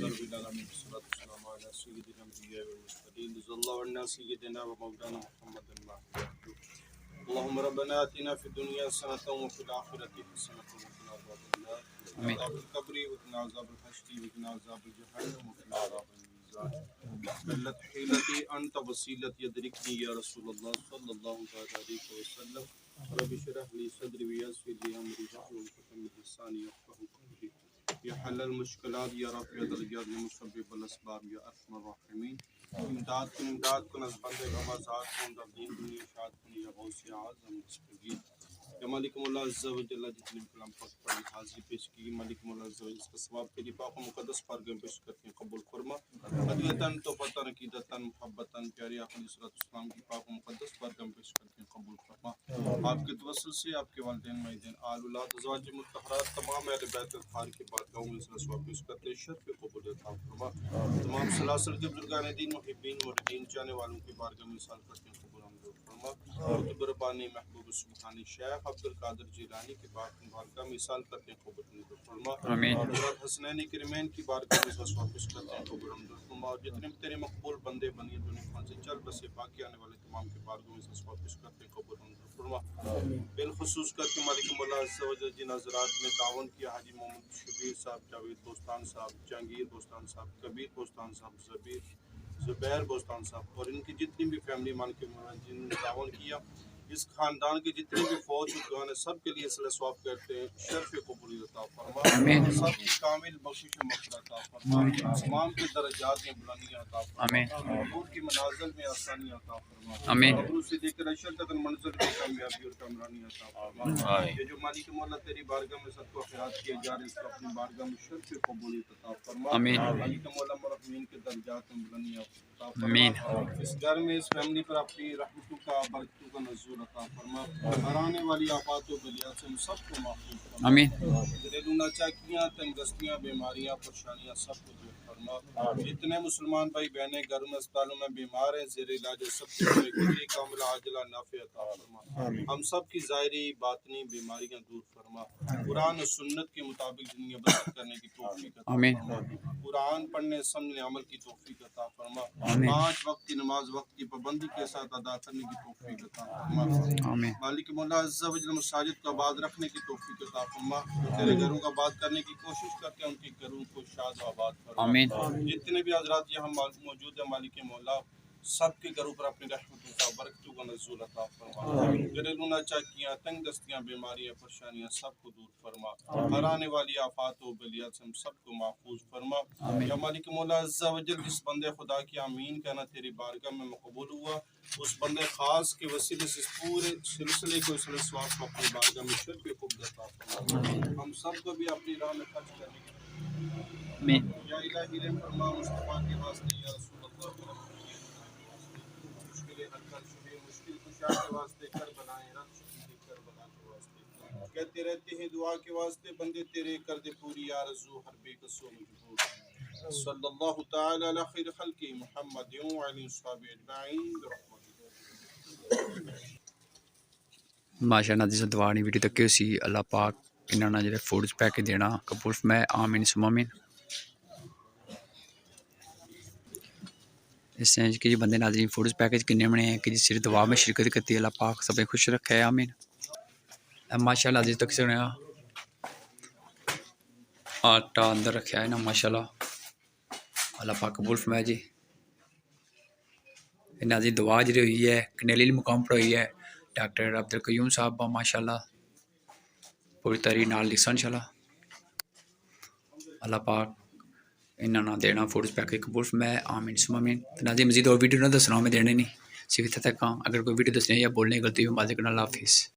رب العالمين والصلاة والسلام على سيدنا الأنبياء والمرسلين جزا الله عنا سيدنا ومولانا محمد اللهم ربنا آتنا في الدنيا حسنة وفي الآخرة حسنة وقنا عذاب النار عذاب القبر وقنا عذاب الحشر وقنا عذاب جهنم وقنا عذاب الميزان قلت حيلتي أنت وسيلتي أدركني يا رسول الله صلى الله عليه وسلم رب اشرح لي صدري ويسر لي أمري واحلل عقدة من لساني يفقهوا قولي یا حل المشکلات یا رفع درجات یا مسبب الاسباب یا ارحم الراحمین امداد کن از بند غمازات کن در دین دنیا شاد کن یا غوث اعظم مستقیم یا مالک مولا عز و جل جتنے کلام پاک پر حاضری پیش کی مالک مولا عز و جل اس کا ثواب کے لیے پاک و مقدس بارگاہ پیش کرتے ہیں قبول فرما عدیتاً توبتاً عقیدتاً محبتاً پیاری آقا علیہ الصلوۃ والسلام کی پاک و مقدس بارگاہ پیش کرتے ہیں قبول فرما آپ کے توسل سے آپ کے والدین معیدین آل اولاد ازواج مطہرات تمام اہل بیت اطہار کی بارگاہوں میں اس ثواب پیش کرتے ہیں شرف قبول عطا فرما تمام سلاسل کے بزرگان دین محبین مردین چاہنے والوں کی بارگاہ میں مثال کرتے ہیں قبول فرما قطب ربانی محبوب سبحانی شیخ عبد القادر جیلانی کی بارگاہ میں مثال کرتے ہیں قبول فرما حضرت حسنین کرمین کی بارگاہ میں ثواب پیش کرتے ہیں قبول فرما اور جتنے بھی تیرے مقبول بندے بنی دنیا سے چل بسے باقی آنے والے تمام کی بارگاہ میں ثواب پیش کرتے ہیں قبول فرما بالخصوص کر کے مالک مولا عز و جل جن حضرات نے تعاون کیا حاجی محمد شبیر صاحب جاوید بوستان صاحب جہانگیر بوستان صاحب کبیر بوستان صاحب زبیر بوستان صاحب اور ان کی جتنی بھی فیملی مان کے جن نے تعاون کیا اس خاندان کے جتنے بھی فوج ہیں سب کے لیے صلی ثواب کرتے ہیں شرف قبولی عطا فرما سب کی کامل بخشش و مغفرت عطا فرما تمام کے درجات میں بلندیاں عطا فرما حضور کی منازل میں آسانی عطا فرما حضور سے دے کر اشر تک منزل کی کامیابی اور کامرانی عطا فرما یہ جو مالک مولا تیری بارگاہ میں سب کو خیرات کیے جا رہے اس کو اپنی بارگاہ میں شرف قبولی عطا فرما مالک مولا مرحمین کے درجات میں بلندیاں عطا فرما اس گھر میں اس فیملی پر اپنی رحمتوں کا برکتوں کا نزول عطا فرما ہرانے والی آفات و بلیات سے ہم سب کو محفوظ فرما گھریلو ناچاکیاں تنگستیاں بیماریاں پریشانیاں سب کو دور فرما جتنے مسلمان بھائی بہنیں گھروں میں اسپتالوں میں بیمار ہیں زیر علاج سب کے کامل عاجلہ نافع عطا فرما ہم سب کی ظاہری باطنی بیماریاں دور فرما قرآن و سنت کے مطابق زندگی بسر کرنے کی توفیق عطا فرما قرآن پڑھنے سمجھنے عمل کی توفیق عطا فرما 5 وقت کی نماز وقت کی پابندی کے ساتھ ادا کرنے کی توفیق عطا فرما مالک مولا عز و جل مساجد کو آباد رکھنے کی توفیق عطا فرما تیرے گھروں کو آباد کرنے کی کوشش کرتے ہیں ان کے گھروں کو شاد و آباد فرما جتنے بھی حضرات یہاں موجود ہیں مالک مولا سب کے گھروں پر اپنی رحمتوں کا برکتوں کا نزول عطا فرما گھریلو ناچاکیاں تنگ دستیاں بیماریاں پریشانیاں سب کو دور فرما ہرانے والی آفات و بلیات سے ہم سب کو محفوظ فرما یا مالک مولا عز و جل جس بندے خدا کی آمین کہنا تیری بارگاہ میں مقبول ہوا اس بندے خاص کے وسیلے سے اس پورے سلسلے کو اس ثواب کو اپنی بارگاہ میں شرف قبول عطا فرما ہم سب کو بھی اپنی راہ میں خرچ کرنے کی یا الہی رحم فرما مصطفیٰ کے واسطے یا رسول اللہ مشکل کشا کے واسطے کر بنائے رب شہید کر بنا کے واسطے کہتے رہتے ہیں دعا کے واسطے بندے تیرے کر دے پوری یا رزو ہر بے قصو مجبور صلی اللہ تعالی علی خیر خلق محمد وعلی اصحابہ اجمعین برحمتہ ماشاءاللہ جس دعا نہیں ویڈیو تک سی اللہ پاک انہاں نے جڑے فوڈز پیک دینا قبول فرمائے آمین ثم آمین اس سے کہ یہ بندے ناظرین فوڈز پیکج کنے بنے ہیں کہ جس صرف دعا میں شرکت کرتی ہے اللہ پاک سب خوش رکھے آمین ماشاءاللہ عزیز تک سنے آٹا اندر رکھا ہے نا ماشاءاللہ اللہ پاک قبول فرمائے جی ناظرین دعا جڑی ہوئی ہے کنیلی مقام پر ہوئی ہے ڈاکٹر عبد القیوم صاحب ماشاءاللہ پوری تحریر نال لکھن انشاءاللہ اللہ پاک انہاں دینا فوڈز پیک قبول فرمائے آمین ثم آمین ناظرین مزید اور ویڈیو نہ دسنا میں دینے نہیں صرف تک اگر کوئی ویڈیو دسنے یا بولنے کی غلطی ہو معذرت کرنا اللہ حافظ